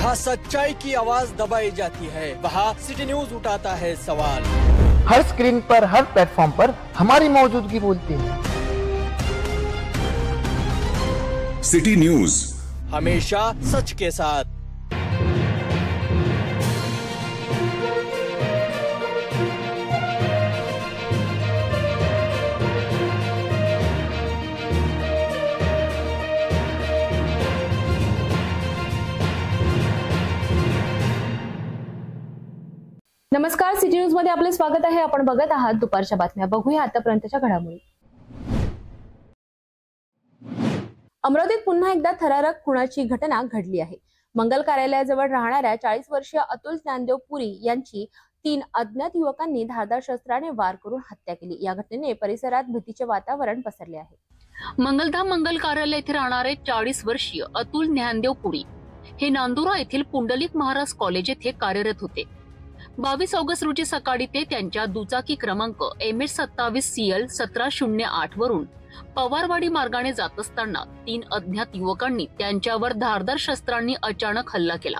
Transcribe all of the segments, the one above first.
जहां सच्चाई की आवाज दबाई जाती है, वहां सिटी न्यूज उठाता है सवाल। हर स्क्रीन पर, हर प्लेटफॉर्म पर हमारी मौजूदगी बोलती है। सिटी न्यूज, हमेशा सच के साथ। नमस्कार, सिटी न्यूज मध्ये आपले स्वागत आहे। आपण बघत आहात दुपारच्या बातम्या। बघूया आतापर्यंतच्या घडामोडी। अमरावतीत पुन्हा एकदा थरारक खुनाची घटना घडली आहे। मंगल कार्यालयाजवळ राहणाऱ्या 40 वर्षीय अतुल ज्ञानदेव पुरी यांची 3 अज्ञात युवकांनी धारदार शस्त्राने वार करून हत्या केली। या घटनेने परिसरात भीतीचे वातावरण पसरले आहे। मंगलधाम मंगल कार्यालय येथे राहणारे 40 वर्षीय अतुल ज्ञानदेव पुरी हे नांदुरा येथील पुंडलिक महाराज कॉलेज येथे कार्यरत होते। 22 ऑगस्ट रोजी सकाळी ते त्यांच्या दुचाकी क्रमांक MH27CL 1708 वरून पवारवाडी मार्गाने जात असताना 3 अज्ञात युवकांनी त्यांच्यावर धारदार शस्त्रांनी अचानक हल्ला केला।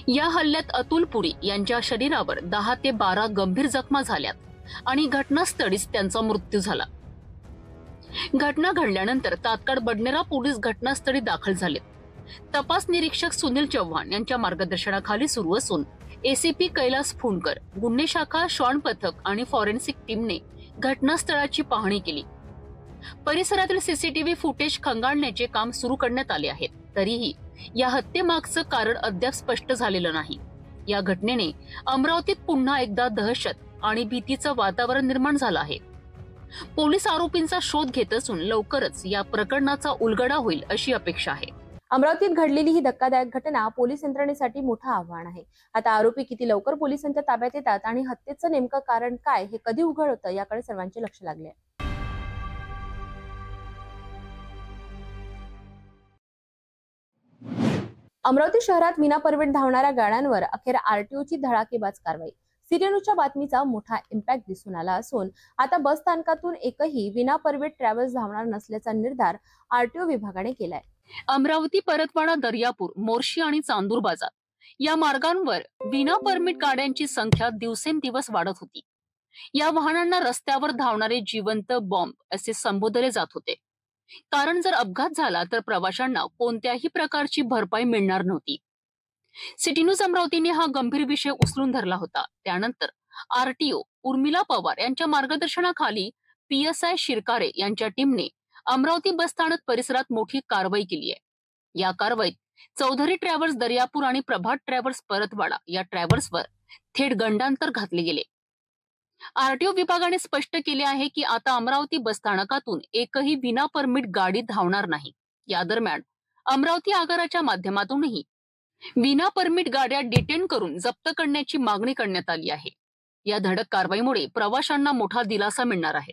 या हल्ल्यात अतुल पुरी यांच्या शरीरावर 10 ते 12 गंभीर जखमा झाल्यात आणि घटनास्थळीच त्यांचा मृत्यू झाला। घटना घडल्यानंतर तात्काळ बडनेरा पोलीस घटनास्थळी दाखल झालेत। तपास निरीक्षक सुनील चव्हाण यांच्या मार्गदर्शनाखाली सुरू असून ACP कैलास फुंडकर, गुन्हे शाखा, श्वान पथक आणि फॉरेन्सिक टीमने घटनास्थळाची पाहणी केली। परिसरातील CCTV फुटेज खंगाळण्याचे काम सुरू करण्यात आले आहे। तरीही या हत्येमागचं कारण अद्याप स्पष्ट झालेलं नाही। या घटनेने अमरावतीत पुन्हा एकदा दहशत आणि भीतीचं वातावरण निर्माण झालं आहे। पोलीस आरोपींचा शोध घेत असून लवकरच या प्रकरणाचा उलगडा होईल अशी अपेक्षा आहे। अमरावतीत घडलेली ही धक्कादायक घटना पोलीस यंत्रणेसाठी मोठं आव्हान आहे। आता आरोपी किती लवकर पोलिसांच्या ताब्यात येतात आणि हत्येचं नेमकं कारण काय हे कधी उघड होतं याकडे सर्वांचे लक्ष लागले आहे। अमरावती शहरात विनापरमिट धावणाऱ्या गाड्यांवर अखेर RTOची धडाकेबाज कारवाई। सिटी न्यूजच्या बातमीचा मोठा इम्पॅक्ट दिसून आला असून आता बस स्थानकातून एकही विनापरमिट ट्रॅव्हल्स धावणार नसल्याचा निर्धार RTO विभागाने केलाय। अमरावती, परतवाडा, दर्यापूर, मोर्शी आणि चांदूर बाजार या मार्गांवर विना परमिट गाड्यांची संख्या दिवसेंदिवस वाढत होती। या वाहनांना रस्त्यावर धावणारे जिवंत बॉम्ब असे संबोधले जात होते, कारण जर अपघात झाला तर प्रवाशांना कोणत्याही प्रकारची भरपाई मिळणार नव्हती। सिटी न्यूज अमरावतीने हा गंभीर विषय उचलून धरला होता। त्यानंतर RTO उर्मिला पवार यांच्या मार्गदर्शनाखाली PSI शिरकारे यांच्या टीमने अमरावती बसस्थानक परिसरात मोठी कारवाई केली आहे। या कारवाईत चौधरी ट्रॅव्हल्स दर्यापूर आणि प्रभात ट्रॅव्हल्स परतवाडा या ट्रॅव्हल्सवर थेट गंडांतर घातले गेले। RTO विभागाने स्पष्ट केले आहे की आता अमरावती बसस्थानकातून एकही विना परमिट गाडी धावणार नाही। या दरम्यान अमरावती आगाराच्या माध्यमातूनही विना परमिट गाड्या डिटेन करून जप्त करण्याची मागणी करण्यात आली आहे। या धडक कारवाईमुळे प्रवाशांना मोठा दिलासा मिळणार आहे।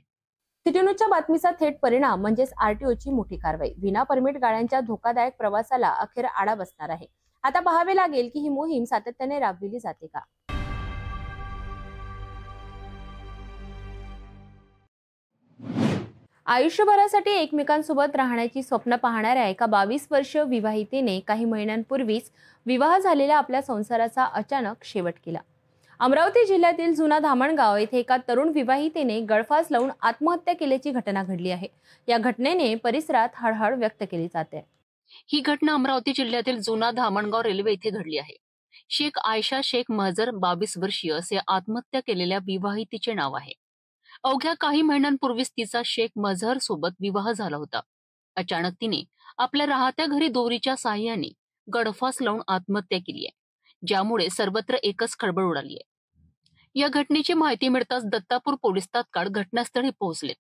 सिटी न्यूजच्या बातमीचा थेट परिणाम म्हणजेच RTOची मोठी कारवाई। विना परमिट गाड्यांच्या धोकादायक प्रवासाला अखेर आळा बसणार आहे। आता पाहावे लागेल की ही मोहीम सातत्याने राबविली जाते का। आयुष्यभरासाठी एकमेकांसोबत राहण्याची स्वप्न पाहणाऱ्या एका 22 वर्षीय विवाहितेने काही महिन्यांपूर्वीच विवाह झालेल्या आपल्या संसाराचा अचानक शेवट केला। अमरावती जिल्ह्यातील जुना धामणगाव येथे एका तरुण विवाहितेने गळफास लावून आत्महत्या केल्याची घटना घडली आहे। या घटनेने परिसरात हळहळ व्यक्त केली जाते। ही घटना अमरावती जिल्ह्यातील जुना धामणगाव रेल्वे येथे घडली आहे। शेख आयशा शेख महजर 22 वर्षीय असे आत्महत्या केलेल्या विवाहितेचे नाव आहे। अवघ्या काही महिन्यांपूर्वीच तिचा शेख मझहर सोबत विवाह झाला होता। अचानक तिने आपल्या राहत्या घरी दोरीच्या साहाय्याने गळफास लावून आत्महत्या केली आहे, ज्यामुळे सर्वत्र एकच खळबळ उडाली आहे। या घटनेची माहिती मिळताच दत्तापूर पोलीस तात्काळ घटनास्थळी पोहोचलेत।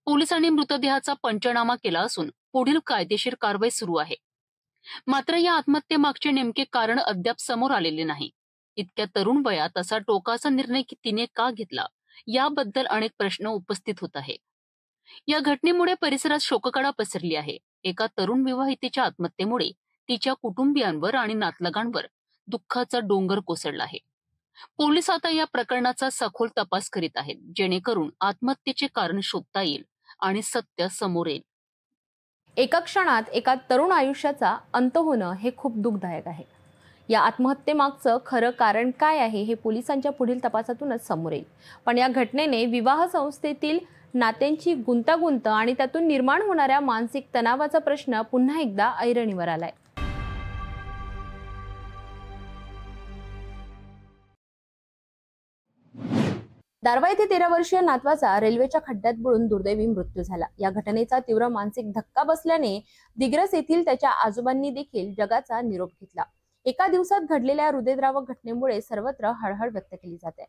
पोलिसांनी मृतदेहाचा पंचनामा केला असून पुढील कायदेशीर कारवाई सुरू आहे। मात्र या आत्महत्येमागचे नेमके कारण अद्याप समोर आलेले नाही। इतक्या तरुण वयात असा टोकाचा निर्णय तिने का घेतला याबद्दल अनेक प्रश्न उपस्थित होत आहेत। या घटनेमुळे परिसरात शोककळा पसरली आहे। एका तरुण विवाहितेच्या आत्महत्येमुळे तिच्या कुटुंबियांवर आणि नातलगांवर दुःखाचा डोंगर कोसळला आहे। पोलीस आता या प्रकरणाचा सखोल तपास करीत आहेत, जेणेकरून आत्महत्येचे कारण शोधता येईल आणि सत्य समोर येईल। एका क्षणात एका तरुण आयुष्याचा अंत होणं हे खूप दुःखदायक आहे. या आत्महत्येमागचं खरं कारण काय आहे हे पोलिसांच्या पुढील तपासातूनच समोर येईल. पण या घटनेने विवाह संस्थेतील नात्यांची गुंतागुंत आणि त्यातून निर्माण होणाऱ्या मानसिक तणावाचा प्रश्न पुन्हा एकदा ऐरणीवर आलाय. दारव्हा येथे 13 वर्षीय नातवाचा रेल्वेच्या खड्ड्यात बुडून दुर्दैवी मृत्यू झाला. या घटनेचा तीव्र मानसिक धक्का बसल्याने दिग्रस येथील त्याच्या आजोबांनी देखील जगाचा निरोप घेतला. एका दिवसात घडलेल्या हृदयद्रावक घटनेमुळे सर्वत्र हळहळ व्यक्त केली जाते.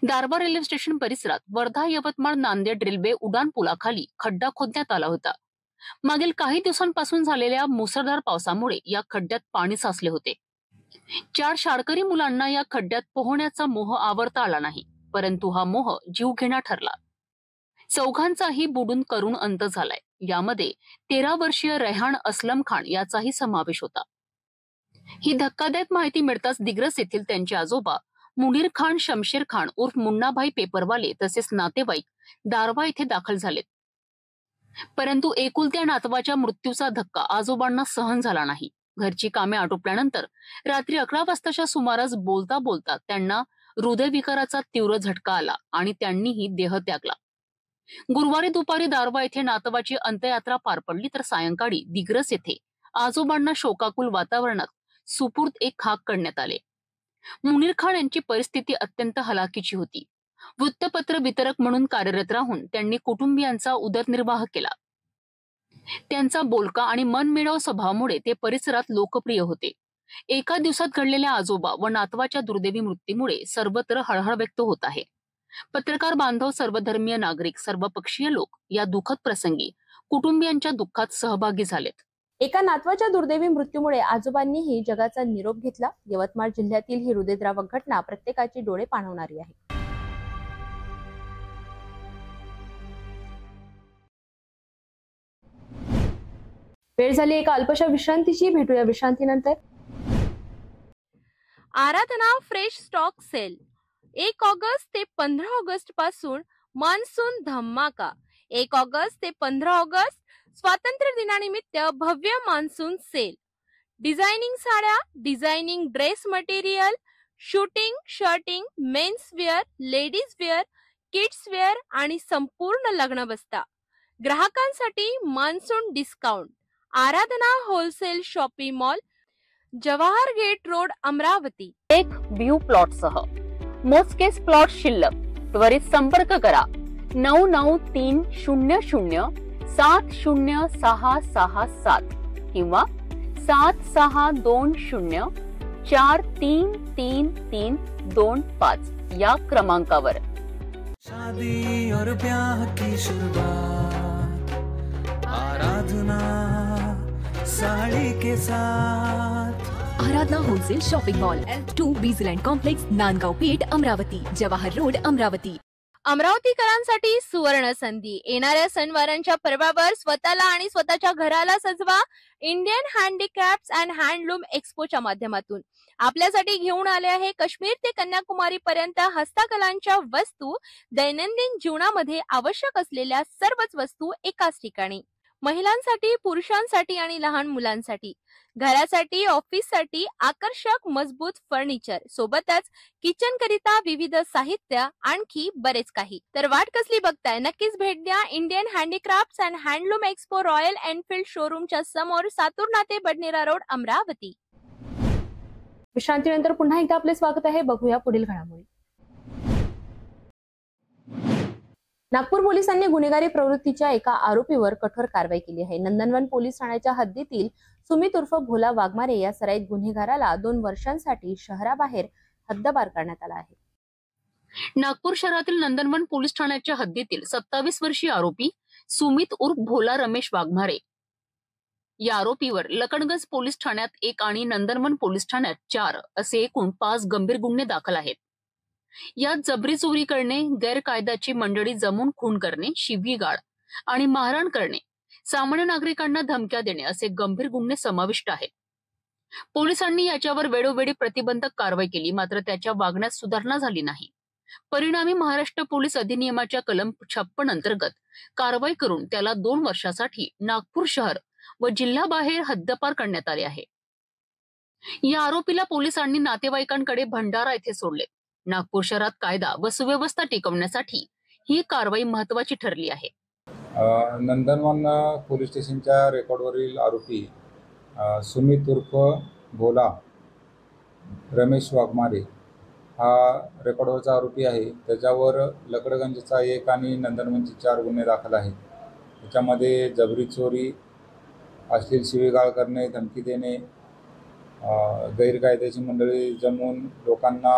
दारव्हा रेल्वे स्टेशन परिसरात वर्धा यवतमाळ नांदेड रेल्वे उड्डाण पुलाखाली खड्डा खोदण्यात आला होता. मागील काही दिवसांपासून झालेल्या मुसळधार पावसामुळे या खड्ड्यात पाणी साचले होते. 4 शाळकरी मुलांना या खड्ड्यात पोहण्याचा मोह आवरता आला नाही, परंतु हा मोह जीवघेणा ठरला. चौघांचाही बुडून करुण अंत झालाय. यामध्ये 13 वर्षीय रेहान असलम खान याचाही समावेश होता. ही धक्कादायक माहिती मिळताच दिग्रस येथील त्यांचे आजोबा मुनीर खान शमशेर खान उर्फ मुन्नाभाई पेपरवाले तसेच नातेवाईक दारव्हा येथे दाखल झालेत. परंतु एकुलत्या नातवाच्या मृत्यूचा धक्का आजोबांना सहन झाला नाही. घरची कामे आटोपल्यानंतर रात्री 11 वाजताच्या सुमारास बोलता बोलता त्यांना हृदयविकाराचा तीव्र झटका आला आणि त्यांनीही देह त्यागला. गुरुवारी दुपारी दारव्हा येथे नातवाची अंत्ययात्रा पार पडली तर सायंकाळी दिग्रस येथे आजोबांना शोकाकुल वातावरणात सुपूर्द एक खाक करण्यात आले. मुनीर खान यांची परिस्थिती अत्यंत हलाखीची होती. वृत्तपत्र वितरक म्हणून कार्यरत राहून त्यांनी कुटुंबियांचा उदरनिर्वाह केला. त्यांचा बोलका आणि मनमिळाऊ स्वभावामुळे ते परिसरात लोकप्रिय होते. एका दिवसात घडलेल्या आजोबा व नातवाच्या दुर्दैवी मृत्यूमुळे सर्वत्र हळहळ व्यक्त होत आहे. पत्रकार बांधव, सर्वधर्मीय नागरिक, सर्वपक्षीय लोक या दुःखद प्रसंगी कुटुंबियांच्या दुःखात सहभागी झालेत. एका नातवाच्या दुर्दैवी मृत्यूमुळे आजोबांनीही जगाचा निरोप घेतला. यवतमाळ जिल्ह्यातील ही हृदयद्रावक घटना प्रत्येकाची डोळे पाणावणारी आहे. वेळ झाली एका अल्पशा विश्रांतीची. भेटूया विश्रांतीनंतर. आराधना फ्रेश स्टॉक सेल 1 ऑगस्ट ते 15 ऑगस्ट पासून मान्सून धमाका. 1 ऑगस्ट ते 15 ऑगस्ट स्वातंत्र्य दिनानिमित्त भव्य मान्सून सेल. डिझायनिंग साड्या, designing dress material, suiting, shirting, men's wear, ladies wear, kids wear आणि संपूर्ण लग्न बस्ता. ग्राहकांसाठी monsoon discount. Aradhana wholesale shopping mall, Jawahar gate road, Amravati. एक व्ह्यू प्लॉट सह मोजकेच प्लॉट शिल्लक. त्वरित संपर्क करा 9930706667 किंवा 7620433325 या क्रमांकावर. शादी और ब्याह की शुरुआत आराधना साड़ी के साथ. Aradhana wholesale shopping mall, L2 Bijland complex, Nandgaon Peth, Amravati. Jawahar road, Amravati. अमरावतीकरांसाठी सुवर्ण संधी. येणाऱ्या सणवारांच्या पर्वावर स्वतःला आणि स्वतःच्या घराला सजवा इंडियन हँडीक्राफ्ट्स अँड हँडलूम एक्स्पोच्या माध्यमातून. आपल्यासाठी घेऊन आले आहे काश्मीर ते कन्याकुमारी पर्यंत हस्तकलांच्या वस्तू. दैनंदिन जीवनामध्ये आवश्यक असलेल्या सर्वच वस्तू एकाच ठिकाणी. महिलांसाठी, पुरुषांसाठी आणि लहान मुलांसाठी. घरासाठी, ऑफिससाठी आकर्षक मजबूत फर्निचर, सोबतच किचन करिता विविध साहित्य, आणखी बरेच काही. तर वाट कसली बघताय, नक्कीच भेट द्या Indian handicrafts and handloom expo, Royal Enfield शोरूमच्या समोर, सातूर नाते, बडनेरा रोड, अमरावती. विश्रांतीनंतर पुन्हा एकदा आपले स्वागत आहे. बघूया पुढील घडामोडी. नागपूर पोलिसांनी गुन्हेगारी प्रवृत्तीच्या एका आरोपीवर कठोर कारवाई केली आहे. नंदनवन पोलीस ठाण्याच्या हद्दीतील सुमित उर्फ भोला वाघमारे या सराईत गुन्हेगाराला 2 वर्षांसाठी शहराबाहेर हद्दपार करण्यात आला आहे. नागपूर शहरातील नंदनवन पोलीस ठाण्याच्या हद्दीतील 27 वर्षीय आरोपी सुमित उर्फ भोला रमेश वाघमारे या आरोपीवर लकडगंज पोलीस ठाण्यात 1 आणि नंदनवन पोलीस ठाण्यात 4 असे एकूण 5 गंभीर गुन्हे दाखल आहेत. यात जबरी चोरी करणे, गैरकायद्याची मंडळी जमून खून करणे, शिवीगाळ आणि मारहाण करणे, सामान्य नागरिकांना धमक्या देणे असे गंभीर गुन्हे समाविष्ट आहेत. पोलिसांनी याच्यावर वेळोवेळी प्रतिबंधक कारवाई केली, मात्र त्याच्या वागण्यात सुधारणा झाली नाही. परिणामी महाराष्ट्र पोलीस अधिनियमाच्या कलम 56 अंतर्गत कारवाई करून त्याला 2 वर्षासाठी नागपूर शहर व जिल्हाबाहेर हद्दपार करण्यात आले आहे. या आरोपीला पोलिसांनी नातेवाईकांकडे भंडारा येथे सोडले. नागपूर शहरात कायदा व सुव्यवस्था टिकवण्यासाठी ही कारवाई महत्वाची ठरली आहे. नंदनवन पोलीस स्टेशनच्या रेकॉर्डवरील आरोपी सुमित उर्फ भोला रमेश वाघमारे हा रेकॉर्डवरचा आरोपी आहे. त्याच्यावर लकडगंजचा 1 आणि नंदनवनचे 4 गुन्हे दाखल आहेत. त्याच्यामध्ये जबरी चोरी, अश्लील शिवीगाळ करणे, धमकी देणे, गैरकायदेशीर मंडळी जमवून लोकांना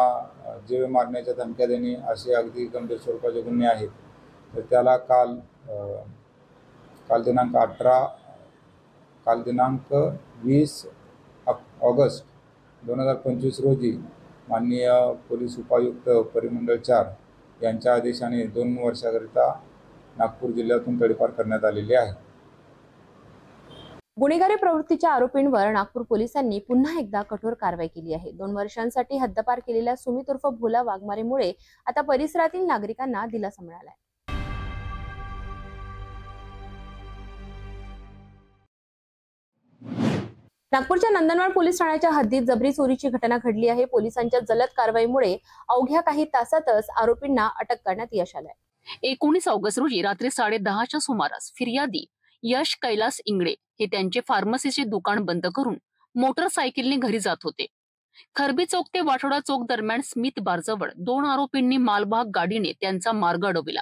जीवे मारण्याच्या धमक्या देणे असे अगदी गंभीर स्वरूपाचे गुन्हे आहेत. तर त्याला काल दिनांक 20 ऑगस्ट 2025 रोजी माननीय पोलीस उपायुक्त परिमंडळ 4 यांच्या आदेशाने 2 वर्षाकरिता नागपूर जिल्ह्यातून तडीपार करण्यात आलेली आहे. गुन्हेगारी प्रवृत्तीच्या आरोपींवर नागपूर पोलिसांनी पुन्हा एकदा कठोर कारवाई केली आहे. 2 वर्षांसाठी हद्दपार केलेल्या सुमित उर्फ भोला वाघमारेमुळे आता परिसरातील नागरिकांना दिलासा मिळाला आहे. नागपूरच्या नंदनवन पोलीस ठाण्याच्या हद्दीत जबरी चोरीची घटना घडली आहे. पोलिसांच्या जलद कारवाईमुळे अवघ्या काही तासातच आरोपींना अटक करण्यात यश आलंय. 19 ऑगस्ट रोजी रात्री 10:30च्या सुमारास फिर्यादी यश कैलास इंगळे हे त्यांचे फार्मसीचे दुकान बंद करून मोटरसायकलने घरी जात होते. खरबी चौक ते वाठोडा चौक दरम्यान स्मिथ बारजवळ 2 आरोपींनी मालवाहक गाडीने त्यांचा मार्ग अडविला.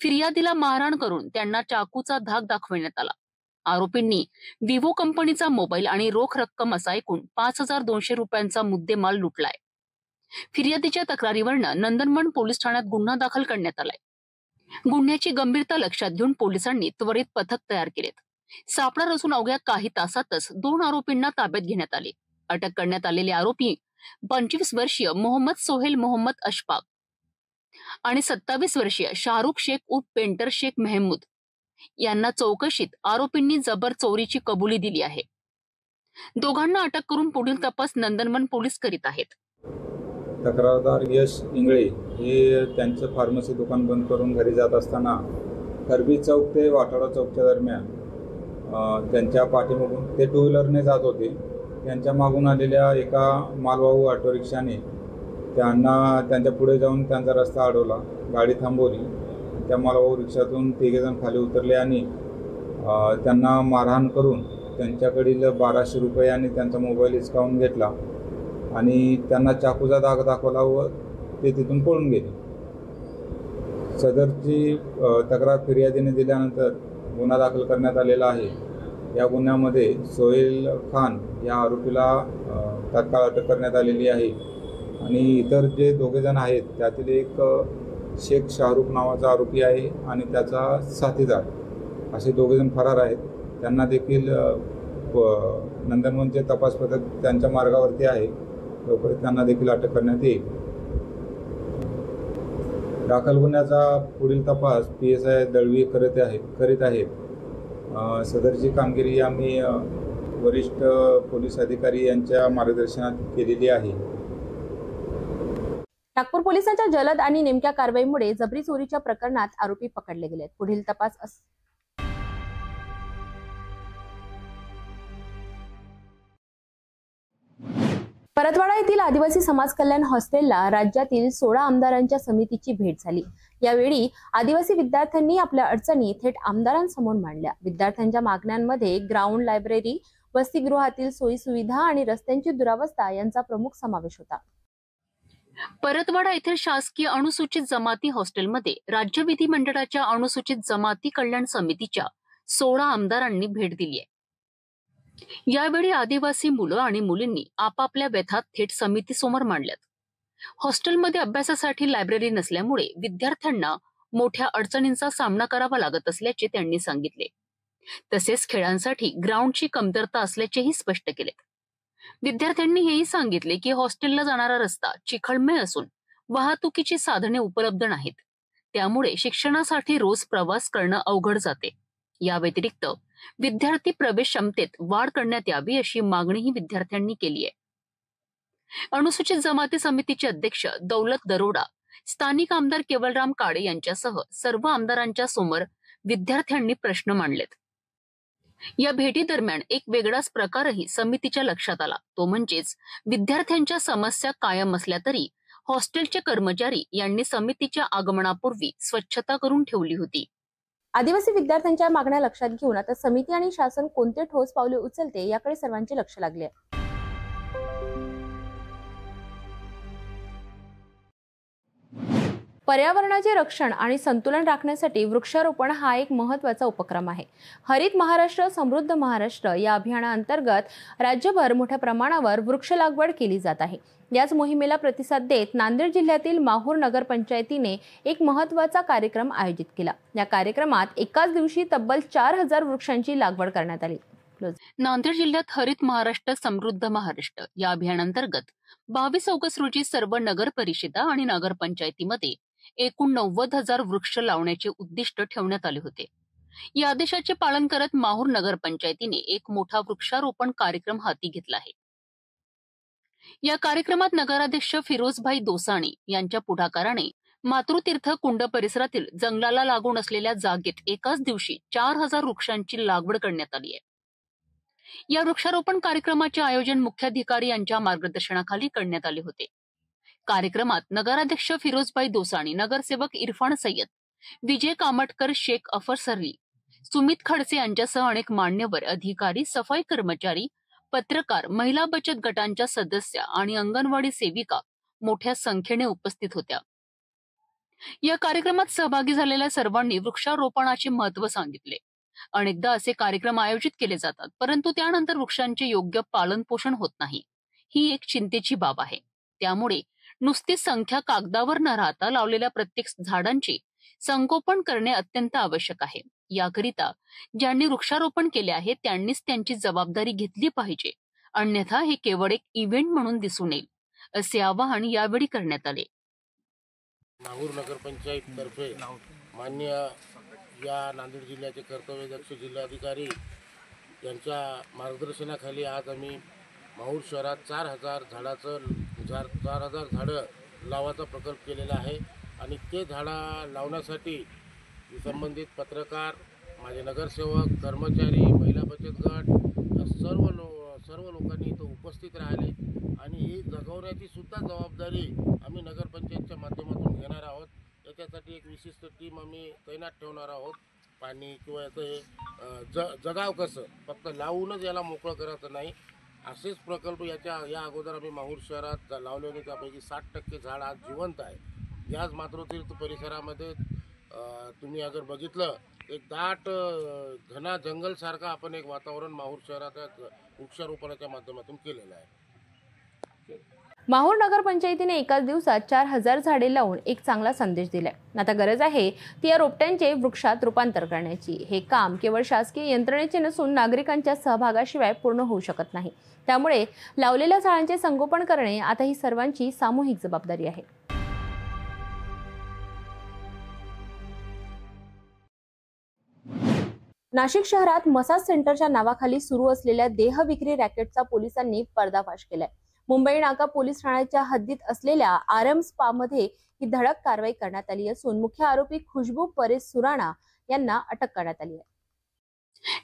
फिर्यादीला मारहाण करून त्यांना चाकूचा धाक दाखविण्यात आला. आरोपींनी विवो कंपनीचा मोबाईल आणि रोख रक्कम असा एकूण 5200 रुपयांचा मुद्देमाल लुटलाय. फिर्यादीच्या तक्रारीवरनं नंदनवन पोलीस ठाण्यात गुन्हा दाखल करण्यात आलाय. गुन्ह्याची गंभीरता लक्षात घेऊन पोलिसांनी त्वरित पथक तयार केलेत. सापळा रचून अवघ्या काही तासातच 2 आरोपींना ताब्यात घेण्यात आले. अटक करण्यात आलेले आरोपी 25 वर्षीय मोहम्मद सोहेल मोहम्मद अशफाक आणि 27 वर्षीय शाहरुख शेख उर्फ पेंटर शेख मेहमूद यांना चौकशीत आरोपींनी जबर चोरीची कबुली दिली आहे. दोघांना अटक करून पुढील तपास नंदनवन पोलीस करीत आहेत. तक्रारदार यश इंगळे हे त्यांचं फार्मसी दुकान बंद करून घरी जात असताना खरबी चौक ते वाठाडा चौकच्या दरम्यान त्यांच्या पाठीमागून ते 2 व्हीलरने जात होते. त्यांच्या मागून आलेल्या एका मालवाहू ऑटो रिक्षाने त्यांच्या पुढे जाऊन त्यांचा रस्ता अडवला. गाडी थांबवली. त्या मालवाहू रिक्षातून 3 जण खाली उतरले आणि त्यांना मारहाण करून त्यांच्याकडील 1200 रुपये आणि त्यांचा मोबाईल हिसकावून घेतला आणि त्यांना चाकूचा धाक दाखवला व ते तिथून पळून गेले. सदरची तक्रार फिर्यादीने दिल्यानंतर गुन्हा दाखल करण्यात आलेला आहे. या गुन्ह्यामध्ये सोहेल खान या आरोपीला तात्काळ अटक करण्यात आलेली आहे आणि इतर जे 2 जण आहेत त्यातील एक शेख शाहरुख नावाचा आरोपी आहे आणि त्याचा साथीदार असे 2 जण फरार आहेत. त्यांना देखील नंदनवनचे तपास पथक त्यांच्या मार्गावरती आहे. लवकरच त्यांना देखील अटक करण्यात येईल. दाखल गुन्ह्याचा पुढील तपास PSI दळवी करीत आहेत. सदरची कामगिरी आम्ही वरिष्ठ पोलीस अधिकारी यांच्या मार्गदर्शनात केलेली आहे. नागपूर पोलिसांच्या जलद आणि नेमक्या कारवाईमुळे जबरी चोरीच्या प्रकरणात आरोपी पकडले गेलेत. पुढील तपास परतवाडा येथील आदिवासी समाज कल्याण हॉस्टेलला राज्यातील 16 आमदारांच्या समितीची भेट झाली. यावेळी आदिवासी विद्यार्थ्यांनी आपल्या अडचणी थेट आमदारांसमोर मांडल्या. विद्यार्थ्यांच्या मागण्यांमध्ये ग्राउंड, लायब्ररी, वसतिगृहातील सोयी सुविधा आणि रस्त्यांची दुरावस्था यांचा प्रमुख समावेश होता. परतवाडा येथील शासकीय अनुसूचित जमाती हॉस्टेलमध्ये राज्य विधिमंडळाच्या अनुसूचित जमाती कल्याण समितीच्या 16 आमदारांनी भेट दिली आहे. यावेळी आदिवासी मुलं आणि मुलींनी आपापल्या व्यथा थेट समितीसमोर मांडल्यात. हॉस्टेलमध्ये अभ्यासासाठी लायब्ररी नसल्यामुळे विद्यार्थ्यांना मोठ्या अडचणींचा सामना करावा लागत असल्याचे त्यांनी सांगितले. तसेच खेळांसाठी ग्राउंडची कमतरता असल्याचेही स्पष्ट केले. विद्यार्थ्यांनी हेही सांगितले की हॉस्टेलला जाणारा रस्ता चिखलमय असून वाहतुकीची साधने उपलब्ध नाहीत. त्यामुळे शिक्षणासाठी रोज प्रवास करणं अवघड जाते. या व्यतिरिक्त विद्यार्थी प्रवेश क्षमतेत वाढ करण्यात यावी अशी मागणीही विद्यार्थ्यांनी केली आहे. अनुसूचित जमाती समितीचे अध्यक्ष दौलत दरोडा स्थानिक आमदार केवलराम काळे यांच्यासह सर्व आमदारांच्या समोर विद्यार्थ्यांनी प्रश्न मांडलेत. या भेटी दरम्यान एक वेगळाच प्रकारही समितीच्या लक्षात आला, तो म्हणजेच विद्यार्थ्यांच्या समस्या कायम असल्या तरी हॉस्टेलचे कर्मचारी यांनी समितीच्या आगमनापूर्वी स्वच्छता करून ठेवली होती. आदिवासी विद्यार्थ्यांच्या मागण्या लक्षात घेऊन आता समिती आणि शासन कोणते ठोस पावले उचलते याकडे सर्वांचे लक्ष लागले आहे. पर्यावरणाचे रक्षण आणि संतुलन राखण्यासाठी वृक्षारोपण हा एक महत्त्वाचा उपक्रम आहे. हरित महाराष्ट्र समृद्ध महाराष्ट्र या अभियानाअंतर्गत राज्यभर मोठ्या प्रमाणावर वृक्ष लागवड केली जात आहे. याच मोहिमेला प्रतिसाद देत नांदेड जिल्ह्यातील माहूर नगरपंचायतीने एक महत्त्वाचा कार्यक्रम आयोजित केला. या कार्यक्रमात एकाच दिवशी तब्बल 4000 वृक्षांची लागवड करण्यात आली. नांदेड जिल्ह्यात हरित महाराष्ट्र समृद्ध महाराष्ट्र या अभियानांतर्गत 22 ऑगस्ट रोजी सर्व नगर परिषदा आणि नगरपंचायतीमध्ये एकूण 90,000 वृक्ष लावण्याचे उद्दिष्ट ठेवण्यात आले होते. या आदेशाचे पालन करत माहूर नगरपंचायतीने एक मोठा वृक्षारोपण कार्यक्रम हाती घेतला आहे. या कार्यक्रमात नगराध्यक्ष फिरोजभाई दोसाणी यांच्या पुढाकाराने मातृतीर्थ कुंड परिसरातील जंगलाला लागून असलेल्या जागेत एकाच दिवशी 4000 वृक्षांची लागवड करण्यात आली आहे. या वृक्षारोपण कार्यक्रमाचे आयोजन मुख्याधिकारी यांच्या मार्गदर्शनाखाली करण्यात आले होते. कार्यक्रमात नगराध्यक्ष फिरोजभाई दोसाणी, नगरसेवक इरफान सय्यद, विजय कामटकर, शेख अफर सरली, सुमित खडसे यांच्यासह अनेक मान्यवर अधिकारी, सफाई कर्मचारी, पत्रकार, महिला बचत गटांच्या सदस्या आणि अंगणवाडी सेविका मोठ्या संख्येने उपस्थित होत्या. या कार्यक्रमात सहभागी झालेल्या सर्वांनी वृक्षारोपणाचे महत्त्व सांगितले. अनेकदा असे कार्यक्रम आयोजित केले जातात, परंतु त्यानंतर वृक्षांचे योग्य पालन पोषण होत नाही. ही एक चिंतेची बाब आहे. त्यामुळे नुसती संख्या कागदावर न राहता लावलेल्या प्रत्येक झाडांचे संगोपन करणे अत्यंत आवश्यक आहे. याकरिता ज्यांनी वृक्षारोपण केले आहे त्यांनीच त्यांची जबाबदारी घेतली पाहिजे, अन्यथा हे केवळ एक इव्हेंट म्हणून दिसून येईल, असे आवाहन यावेळी करण्यात आले. माहूर नगरपंचायत तर्फे मान्य या नांदेड जिल्ह्याचे कर्तव्यदक्ष जिल्हाधिकारी यांच्या मार्गदर्शनाखाली आज आम्ही माहूर शहरात 4000 झाडं लावायचा प्रकल्प केलेला आहे. आणि ते झाडं लावण्यासाठी संबंधित पत्रकार, माझे नगरसेवक, कर्मचारी, महिला बचत गट सर्व लोकांनी इथं उपस्थित राहिले आणि ही जगवण्याची सुद्धा जबाबदारी आम्ही नगरपंचायतच्या माध्यमातून घेणार आहोत. याच्यासाठी एक विशिष्ट टीम आम्ही तैनात ठेवणार आहोत. पाणी किंवा याचं हे जगाव कसं फक्त लावूनच याला मोकळं करायचं नाही, असेच प्रकल्प या अगोदर आम्ही माहूर शहरात लावले होते. त्यापैकी 60% झाड आज जिवंत आहे. याच मातृतीर्थ परिसरामध्ये तुम्ही अगर बघितलं एक दाट घना जंगल सारखं आपण एक वातावरण माहूर शहरात वृक्षारोपणाच्या माध्यमातून केलेलं आहे. माहूर नगरपंचायतीने एकाच दिवसात 4000 झाडे लावून एक चांगला संदेश दिलाय. आता गरज आहे ती या रोपट्यांचे वृक्षात रूपांतर करण्याची. हे काम केवळ शासकीय यंत्रणेचे नसून नागरिकांच्या सहभागाशिवाय पूर्ण होऊ शकत नाही. त्यामुळे लावलेल्या झाडांचे संगोपन करणे आता ही सर्वांची सामूहिक जबाबदारी आहे. नाशिक शहरात मसाज सेंटरच्या नावाखाली सुरू असलेल्या देहविक्री रॅकेटचा पोलिसांनी पर्दाफाश केलाय. मुंबई नाका पोलीस ठाण्याच्या हद्दीत असलेल्या आरएम स्पा मध्ये ही धडक कारवाई करण्यात आली असून मुख्य आरोपी खुशबू परेश सुराणा यांना अटक करण्यात आली आहे.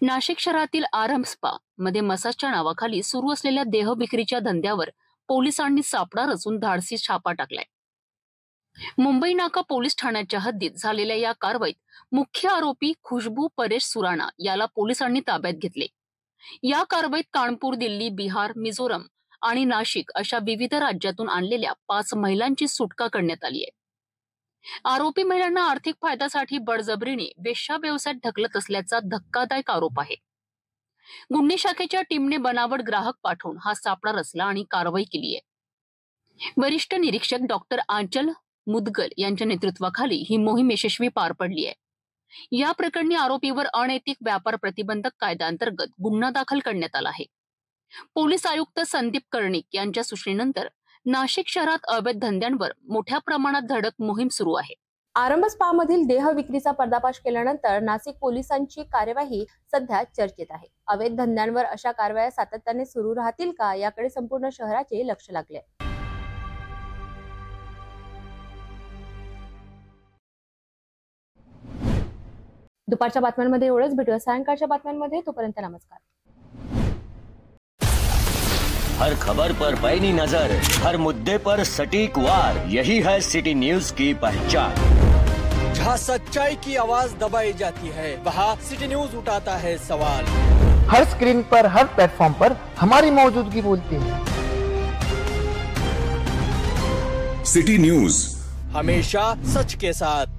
नाशिक शहरातील आरएम स्पा मध्ये मसाजच्या नावाखाली सुरू असलेल्या देह विक्रीच्या धंद्यावर पोलिसांनी सापळा रचून धाडसी छापा टाकलाय. मुंबई नाका पोलीस ठाण्याच्या हद्दीत झालेल्या या कारवाईत मुख्य आरोपी खुशबू परेश सुराणा याला पोलिसांनी ताब्यात घेतले. या कारवाईत कानपूर, दिल्ली, बिहार, मिझोरम आणि नाशिक अशा विविध राज्यातून आणलेल्या 5 महिलांची सुटका करण्यात आली आहे. आरोपी महिलांना आर्थिक फायद्यासाठी बळजबरीने वेश्या व्यवसायात ढकलत असल्याचा धक्कादायक आरोप आहे. गुन्हे शाखेच्या टीमने बनावट ग्राहक पाठवून हा सापळा रचला आणि कारवाई केली आहे. वरिष्ठ निरीक्षक डॉक्टर आंचल मुदगल यांच्या नेतृत्वाखाली ही मोहीम यशस्वी पार पडली आहे. या प्रकरणी आरोपीवर अनैतिक व्यापार प्रतिबंधक कायद्याअंतर्गत गुन्हा दाखल करण्यात आला आहे. पोलीस आयुक्त संदीप कर्णिक यांच्या सूचनेनंतर नाशिक शहरात अवैध धंद्यांवर मोठ्या प्रमाणात धडक मोहीम सुरू आहे. आरंभ स्पा मधील देह विक्रीचा पर्दाफाश केल्यानंतर नाशिक पोलिसांची कार्यवाही सध्या चर्चेत आहे. अवैध धंद्यांवर अशा कारवाया सातत्याने सुरू राहतील का याकडे संपूर्ण शहराचे लक्ष लागले. दुपारच्या बातम्यांमध्ये एवढंच. भेटूया सायंकाळच्या बातम्यांमध्ये. तोपर्यंत नमस्कार. हर खबर पर पैनी नजर, हर मुद्दे पर सटीक वार, यही है सिटी न्यूज की पहचान. जहाँ सच्चाई की आवाज दबाई जाती है, वहाँ सिटी न्यूज उठाता है सवाल. हर स्क्रीन पर, हर प्लेटफॉर्म पर हमारी मौजूदगी बोलती है. सिटी न्यूज हमेशा सच के साथ.